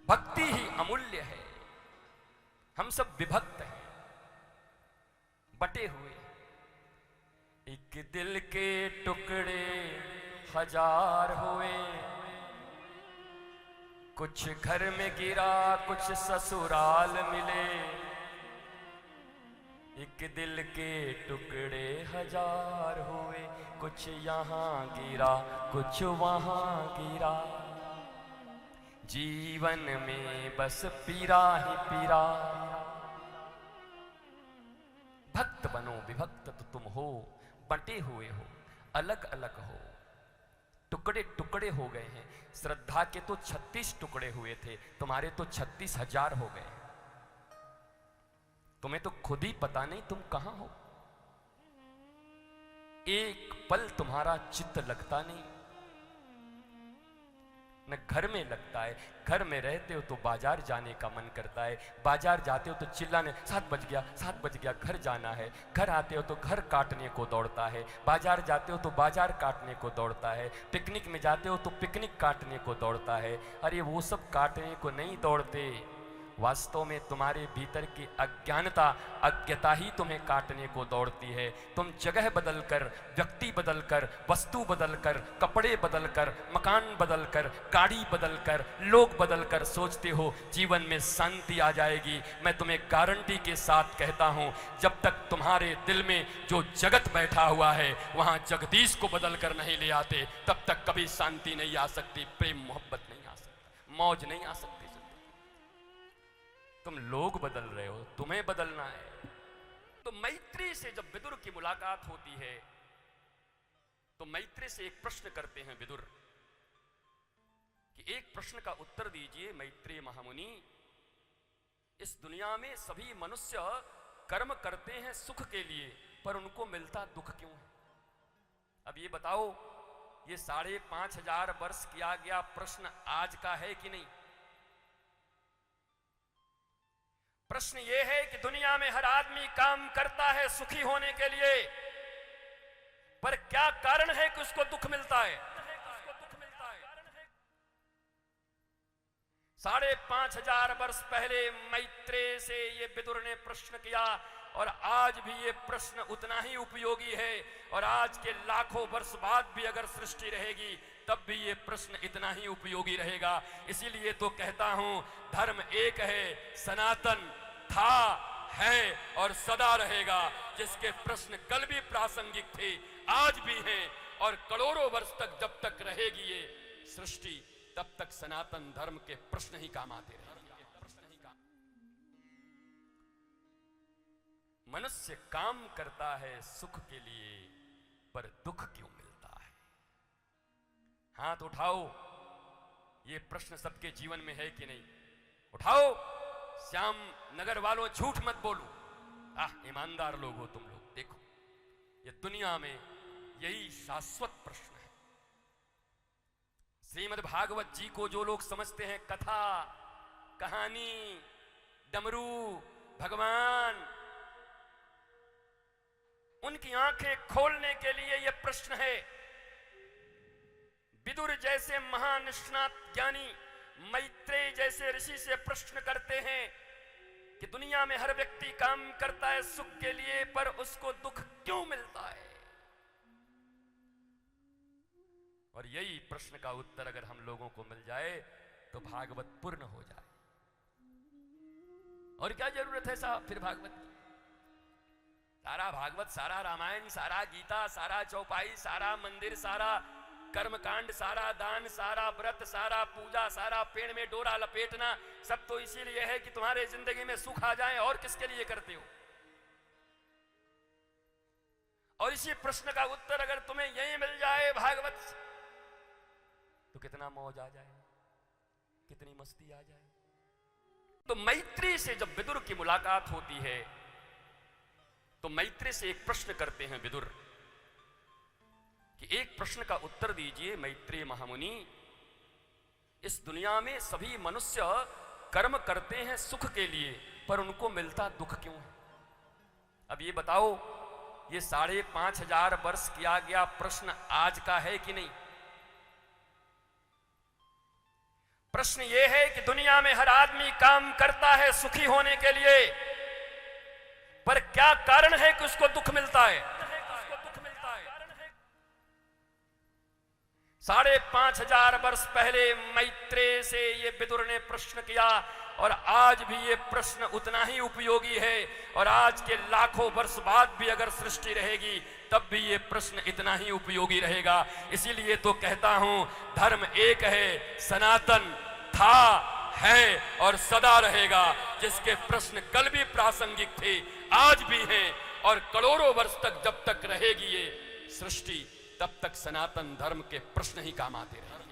भक्ति ही अमूल्य है। हम सब विभक्त हैं, बटे हुए। एक दिल के टुकड़े हजार हुए, कुछ घर में गिरा कुछ ससुराल मिले। एक दिल के टुकड़े हजार हुए, कुछ यहाँ गिरा कुछ वहां गिरा। जीवन में बस पीरा ही पीरा। भक्त बनो, विभक्त तो तुम हो, बंटे हुए हो, अलग अलग हो, टुकड़े टुकड़े हो गए हैं। श्रद्धा के तो 36 टुकड़े हुए थे, तुम्हारे तो 36,000 हो गए। तुम्हें तो खुद ही पता नहीं तुम कहां हो। एक पल तुम्हारा चित्त लगता नहीं, न घर में लगता है। घर में रहते हो तो बाजार जाने का मन करता है, बाजार जाते हो तो चिल्लाने 7 बज गया 7 बज गया, घर जाना है। घर आते हो तो घर काटने को दौड़ता है, बाजार जाते हो तो बाजार काटने को दौड़ता है, पिकनिक में जाते हो तो पिकनिक काटने को दौड़ता है। अरे वो सब काटने को नहीं दौड़ते, वास्तव में तुम्हारे भीतर की अज्ञानता, अज्ञता ही तुम्हें काटने को दौड़ती है। तुम जगह बदलकर, व्यक्ति बदलकर, वस्तु बदलकर, कपड़े बदलकर, मकान बदलकर, गाड़ी बदलकर, लोग बदलकर सोचते हो जीवन में शांति आ जाएगी। मैं तुम्हें गारंटी के साथ कहता हूं, जब तक तुम्हारे दिल में जो जगत बैठा हुआ है वहां जगदीश को बदलकर नहीं ले आते, तब तक कभी शांति नहीं आ सकती, प्रेम मोहब्बत नहीं आ सकता, मौज नहीं आ सकती। तुम लोग बदल रहे हो, तुम्हें बदलना है। तो मैत्री से जब विदुर की मुलाकात होती है तो मैत्री से एक प्रश्न करते हैं विदुर कि एक प्रश्न का उत्तर दीजिए मैत्री महामुनि। इस दुनिया में सभी मनुष्य कर्म करते हैं सुख के लिए, पर उनको मिलता दुख क्यों है? अब ये बताओ, ये 5,500 वर्ष किया गया प्रश्न आज का है कि नहीं? प्रश्न ये है कि दुनिया में हर आदमी काम करता है सुखी होने के लिए, पर क्या कारण है कि उसको दुख मिलता है? 5,500 वर्ष पहले मैत्रेय से ये विदुर ने प्रश्न किया, और आज भी ये प्रश्न उतना ही उपयोगी है। और आज के लाखों वर्ष बाद भी अगर सृष्टि रहेगी तब भी ये प्रश्न इतना ही उपयोगी रहेगा। इसीलिए तो कहता हूं, धर्म एक है, सनातन था, है और सदा रहेगा। जिसके प्रश्न कल भी प्रासंगिक थे, आज भी हैं, और करोड़ों वर्ष तक जब तक रहेगी ये सृष्टि, तब तक सनातन धर्म के प्रश्न ही काम आते रहेंगे। मनुष्य काम करता है सुख के लिए, पर दुख क्यों मिलता है? हाथ उठाओ, ये प्रश्न सबके जीवन में है कि नहीं? उठाओ। श्याम नगर वालों, झूठ मत बोलो, ईमानदार लोग हो तुम लोग। देखो, ये दुनिया में यही शाश्वत प्रश्न है। श्रीमद् भागवत जी को जो लोग समझते हैं कथा, कहानी, डमरू, भगवान, उनकी आंखें खोलने के लिए यह प्रश्न है। विदुर जैसे महानिष्णात ज्ञानी मैत्रेय जैसे ऋषि से प्रश्न करते हैं कि दुनिया में हर व्यक्ति काम करता है सुख के लिए, पर उसको दुख क्यों मिलता है? और यही प्रश्न का उत्तर अगर हम लोगों को मिल जाए तो भागवत पूर्ण हो जाए। और क्या जरूरत है साहब फिर भागवत की? सारा भागवत, सारा रामायण, सारा गीता, सारा चौपाई, सारा मंदिर, सारा कर्मकांड, सारा दान, सारा व्रत, सारा पूजा, सारा पेड़ में डोरा लपेटना, सब तो इसीलिए है कि तुम्हारे जिंदगी में सुख आ जाए। और किसके लिए करते हो? और इसी प्रश्न का उत्तर अगर तुम्हें यही मिल जाए भागवत, तो कितना मौज आ जाए, कितनी मस्ती आ जाए। तो मैत्री से जब विदुर की मुलाकात होती है तो मैत्री से एक प्रश्न करते हैं विदुर कि एक प्रश्न का उत्तर दीजिए मैत्रेय महामुनि। इस दुनिया में सभी मनुष्य कर्म करते हैं सुख के लिए, पर उनको मिलता दुख क्यों है? अब ये बताओ, ये 5,500 वर्ष किया गया प्रश्न आज का है कि नहीं? प्रश्न ये है कि दुनिया में हर आदमी काम करता है सुखी होने के लिए, पर क्या कारण है कि उसको दुख मिलता है? 5,500 वर्ष पहले मैत्रेय से ये विदुर ने प्रश्न किया, और आज भी ये प्रश्न उतना ही उपयोगी है, और आज के लाखों वर्ष बाद भी अगर सृष्टि रहेगी तब भी ये प्रश्न इतना ही उपयोगी रहेगा। इसीलिए तो कहता हूं, धर्म एक है, सनातन था, है और सदा रहेगा, जिसके प्रश्न कल भी प्रासंगिक थे, आज भी हैं, और करोड़ों वर्ष तक जब तक रहेगी ये सृष्टि तब तक सनातन धर्म के प्रश्न ही काम आते रहेंगे।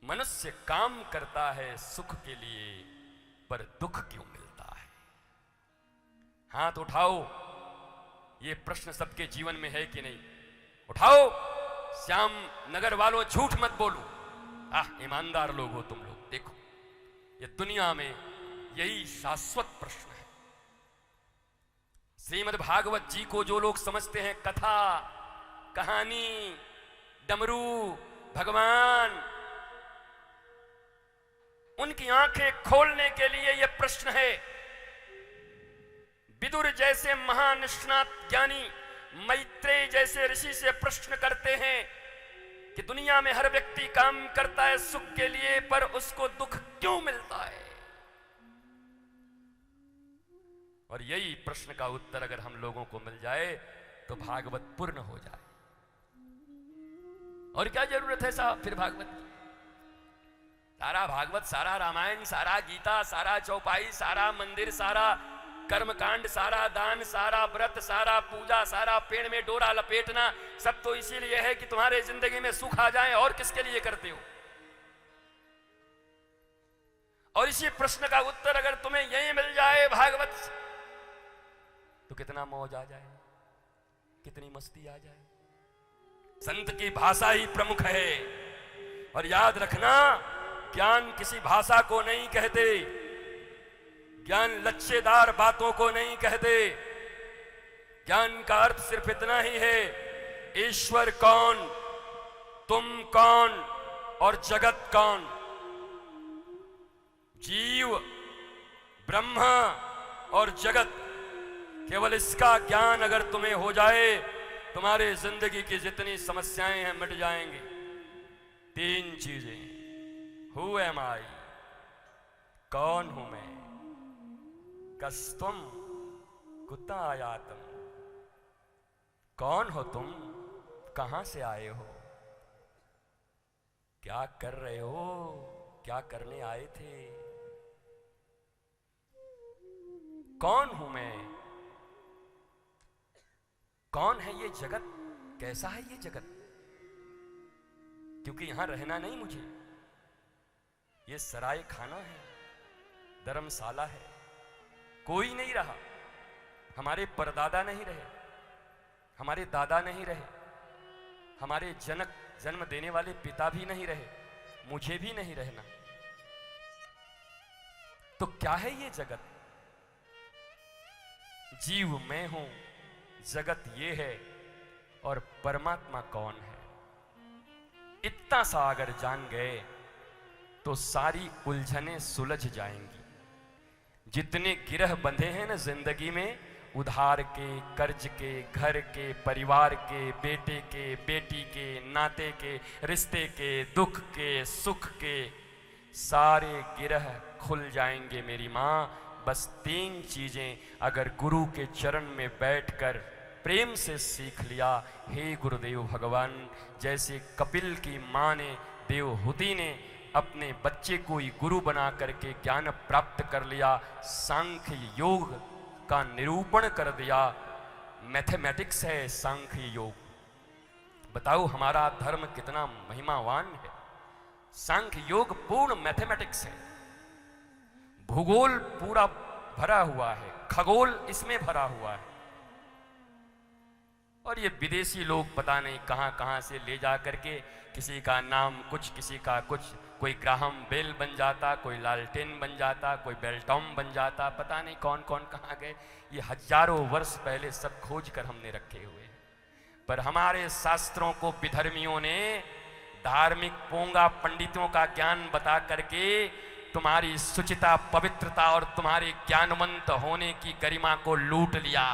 मनुष्य काम करता है सुख के लिए, पर दुख क्यों मिलता है? हाथ उठाओ, ये प्रश्न सबके जीवन में है कि नहीं? उठाओ। श्याम नगर वालों, झूठ मत बोलो, ईमानदार लोग हो तुम लोग। देखो, ये दुनिया में यही शाश्वत प्रश्न है। श्रीमद् भागवत जी को जो लोग समझते हैं कथा, कहानी, डमरू, भगवान, उनकी आंखें खोलने के लिए यह प्रश्न है। विदुर जैसे महानिष्णात ज्ञानी मैत्रेय जैसे ऋषि से प्रश्न करते हैं कि दुनिया में हर व्यक्ति काम करता है सुख के लिए, पर उसको दुख क्यों मिलता है? और यही प्रश्न का उत्तर अगर हम लोगों को मिल जाए तो भागवत पूर्ण हो जाए। और क्या जरूरत है साहब फिर भागवत की? सारा भागवत, सारा रामायण, सारा गीता, सारा चौपाई, सारा मंदिर, सारा कर्मकांड, सारा दान, सारा व्रत, सारा पूजा, सारा पेड़ में डोरा लपेटना, सब तो इसीलिए है कि तुम्हारे जिंदगी में सुख आ जाए। और किसके लिए करते हो? और इसी प्रश्न का उत्तर अगर तुम्हें यही मिल जाए भागवत, तो कितना मौज आ जाए, कितनी मस्ती आ जाए। संत की भाषा ही प्रमुख है। और याद रखना, ज्ञान किसी भाषा को नहीं कहते, ज्ञान लच्छेदार बातों को नहीं कहते। ज्ञान का अर्थ सिर्फ इतना ही है, ईश्वर कौन, तुम कौन और जगत कौन। जीव, ब्रह्मा और जगत, केवल इसका ज्ञान अगर तुम्हें हो जाए, तुम्हारे जिंदगी की जितनी समस्याएं हैं मिट जाएंगी। 3 चीजें, हु एम आई, कौन हूं मैं, कस्तुम कुत्ता आयातम, कौन हो तुम, कहां से आए हो, क्या कर रहे हो, क्या करने आए थे, कौन हूं मैं, कौन है ये जगत, कैसा है ये जगत। क्योंकि यहां रहना नहीं मुझे, ये सराय खाना है, धर्मशाला है, कोई नहीं रहा। हमारे परदादा नहीं रहे, हमारे दादा नहीं रहे, हमारे जनक जन्म देने वाले पिता भी नहीं रहे, मुझे भी नहीं रहना। तो क्या है ये जगत? जीव मैं हूं, जगत ये है, और परमात्मा कौन है। इतना सा अगर जान गए तो सारी उलझनें सुलझ जाएंगी। जितने गिरह बंधे हैं ना जिंदगी में, उधार के, कर्ज के, घर के, परिवार के, बेटे के, बेटी के, नाते के, रिश्ते के, दुख के, सुख के, सारे गिरह खुल जाएंगे मेरी माँ। बस 3 चीजें अगर गुरु के चरण में बैठकर प्रेम से सीख लिया। हे गुरुदेव भगवान, जैसे कपिल की माँ ने, देवहूति ने अपने बच्चे को ही गुरु बना करके ज्ञान प्राप्त कर लिया, सांख्य योग का निरूपण कर दिया। मैथमेटिक्स है सांख्य योग। बताओ हमारा धर्म कितना महिमावान है। सांख्य योग पूर्ण मैथमेटिक्स है। भूगोल पूरा भरा हुआ है, खगोल इसमें भरा हुआ है। और ये विदेशी लोग पता नहीं कहां कहां से ले जा करके, किसी का नाम कुछ, किसी का कुछ, कोई ग्राहम बेल बन जाता, कोई लालटेन बन जाता, कोई बेल्टॉम बन जाता, पता नहीं कौन कौन कहां गए। ये हजारों वर्ष पहले सब खोज कर हमने रखे हुए हैं। पर हमारे शास्त्रों को विधर्मियों ने धार्मिक पोंगा पंडितों का ज्ञान बता करके तुम्हारी शुचिता, पवित्रता और तुम्हारे ज्ञानवंत होने की गरिमा को लूट लिया।